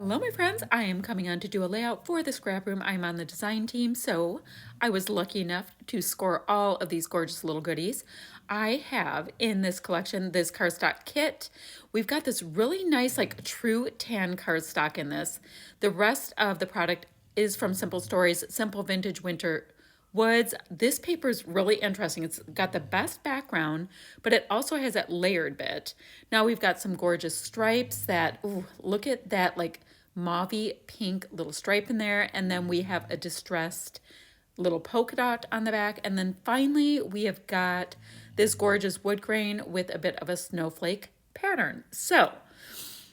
Hello, my friends. I am coming on to do a layout for the scrap room. I'm on the design team, so I was lucky enough to score all of these gorgeous little goodies. I have in this collection this cardstock kit. We've got this really nice, like true tan cardstock in this. The rest of the product is from Simple Stories, Simple Vintage Winter Woods. This paper is really interesting. It's got the best background, but it also has that layered bit. Now we've got some gorgeous stripes that, ooh, look at that like mauvey pink little stripe in there. And then we have a distressed little polka dot on the back. And then finally, we have got this gorgeous wood grain with a bit of a snowflake pattern. So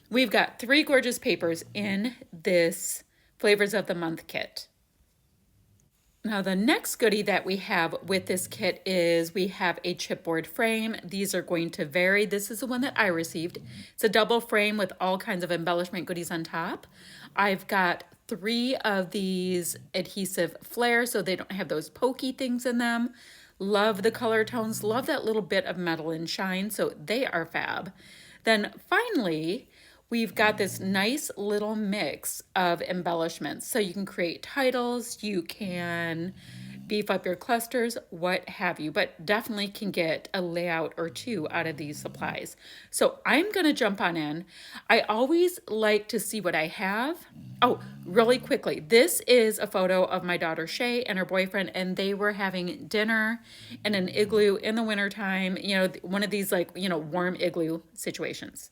we've got three gorgeous papers in this Flavors of the Month kit. Now the next goodie that we have with this kit is we have a chipboard frame. These are going to vary. This is the one that I received. It's a double frame with all kinds of embellishment goodies on top. I've got three of these adhesive flares so they don't have those pokey things in them. Love the color tones, love that little bit of metal and shine, so they are fab. Then finally, we've got this nice little mix of embellishments. So you can create titles, you can beef up your clusters, what have you, but definitely can get a layout or two out of these supplies. So I'm gonna jump on in. I always like to see what I have. Oh, really quickly, this is a photo of my daughter Shay and her boyfriend, and they were having dinner in an igloo in the wintertime, one of these warm igloo situations.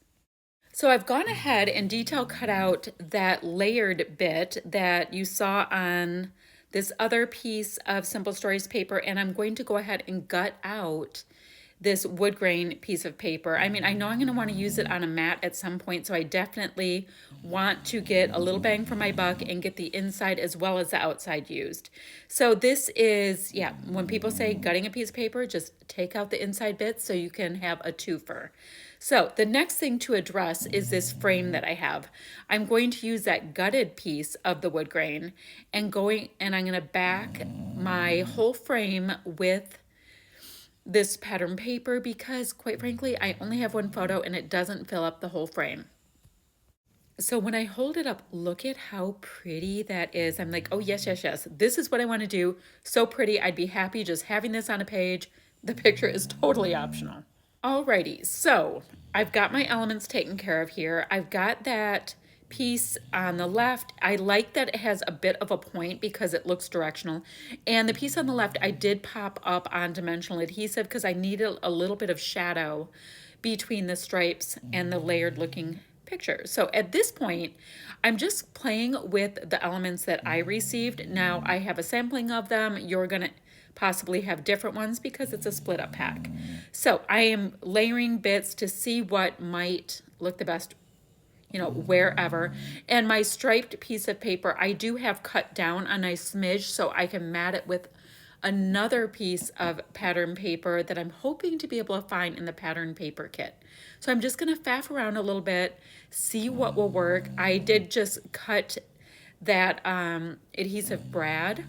So I've gone ahead and detail cut out that layered bit that you saw on this other piece of Simple Stories paper, and I'm going to go ahead and gut out this wood grain piece of paper. I mean, I know I'm going to want to use it on a mat at some point, so I definitely want to get a little bang for my buck and get the inside as well as the outside used. So this is, yeah, when people say gutting a piece of paper, just take out the inside bits so you can have a twofer. So the next thing to address is this frame that I have. I'm going to use that gutted piece of the wood grain and I'm going to back my whole frame with this pattern paper because quite frankly, I only have one photo and it doesn't fill up the whole frame. So when I hold it up, look at how pretty that is. I'm like, oh yes, yes, yes. This is what I want to do. So pretty. I'd be happy just having this on a page. The picture is totally optional. Alrighty, so I've got my elements taken care of here. I've got that piece on the left. I like that it has a bit of a point because it looks directional. And the piece on the left, I did pop up on dimensional adhesive because I needed a little bit of shadow between the stripes and the layered looking picture. So at this point, I'm just playing with the elements that I received. Now I have a sampling of them. You're gonna possibly have different ones because it's a split up pack. So I am layering bits to see what might look the best, wherever. And my striped piece of paper, I do have cut down a nice smidge so I can mat it with another piece of pattern paper that I'm hoping to be able to find in the pattern paper kit. So I'm just gonna faff around a little bit, see what will work. I did just cut that adhesive brad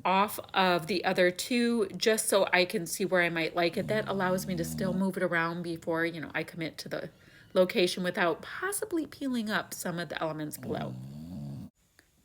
off of the other two just so I can see where I might like it. That allows me to still move it around before, I commit to the location without possibly peeling up some of the elements below.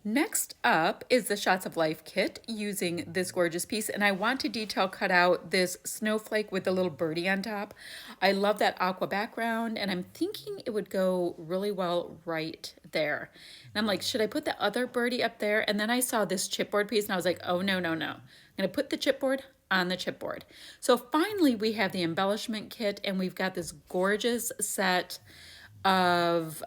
Next up is the Shots of Life kit using this gorgeous piece, and I want to detail cut out this snowflake with the little birdie on top. I love that aqua background, and I'm thinking it would go really well right there. And I'm like, should I put the other birdie up there? And then I saw this chipboard piece, and I was like, oh, no, no, no. I'm gonna put the chipboard on the chipboard. So finally, we have the embellishment kit, and we've got this gorgeous set of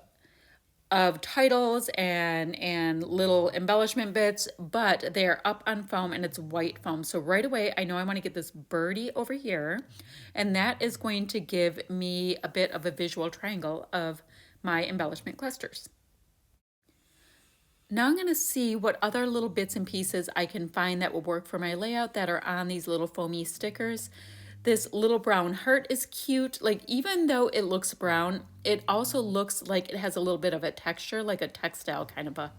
titles and little embellishment bits, but they're up on foam and it's white foam. So right away, I know I want to get this birdie over here, and that is going to give me a bit of a visual triangle of my embellishment clusters. Now I'm going to see what other little bits and pieces I can find that will work for my layout that are on these little foamy stickers. This little brown heart is cute. Like, even though it looks brown, it also looks like it has a little bit of a texture, like a textile kind of a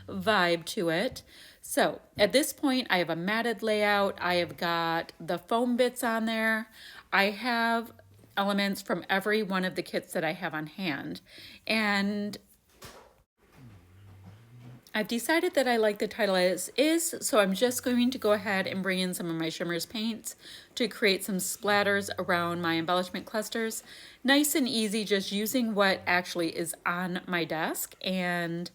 vibe to it. So at this point, I have a matted layout. I have got the foam bits on there. I have elements from every one of the kits that I have on hand. And I've decided that I like the title as is, so I'm just going to go ahead and bring in some of my Shimmers paints to create some splatters around my embellishment clusters. Nice and easy, just using what actually is on my desk and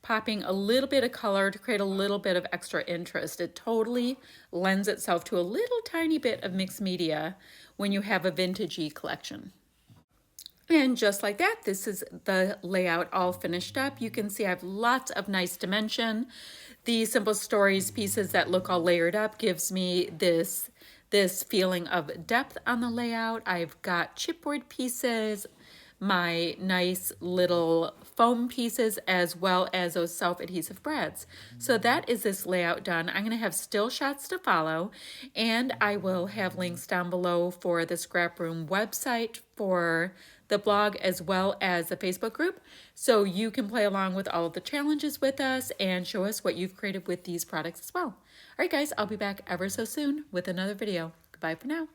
popping a little bit of color to create a little bit of extra interest. It totally lends itself to a little tiny bit of mixed media when you have a vintagey collection. And just like that, this is the layout all finished up. You can see I have lots of nice dimension. The Simple Stories pieces that look all layered up gives me this feeling of depth on the layout. I've got chipboard pieces, my nice little foam pieces, as well as those self-adhesive brads. So that is this layout done. I'm going to have still shots to follow, and I will have links down below for the ScrapRoom website, for the blog, as well as the Facebook group, so you can play along with all of the challenges with us and show us what you've created with these products as well. All right, guys, I'll be back ever so soon with another video. Goodbye for now.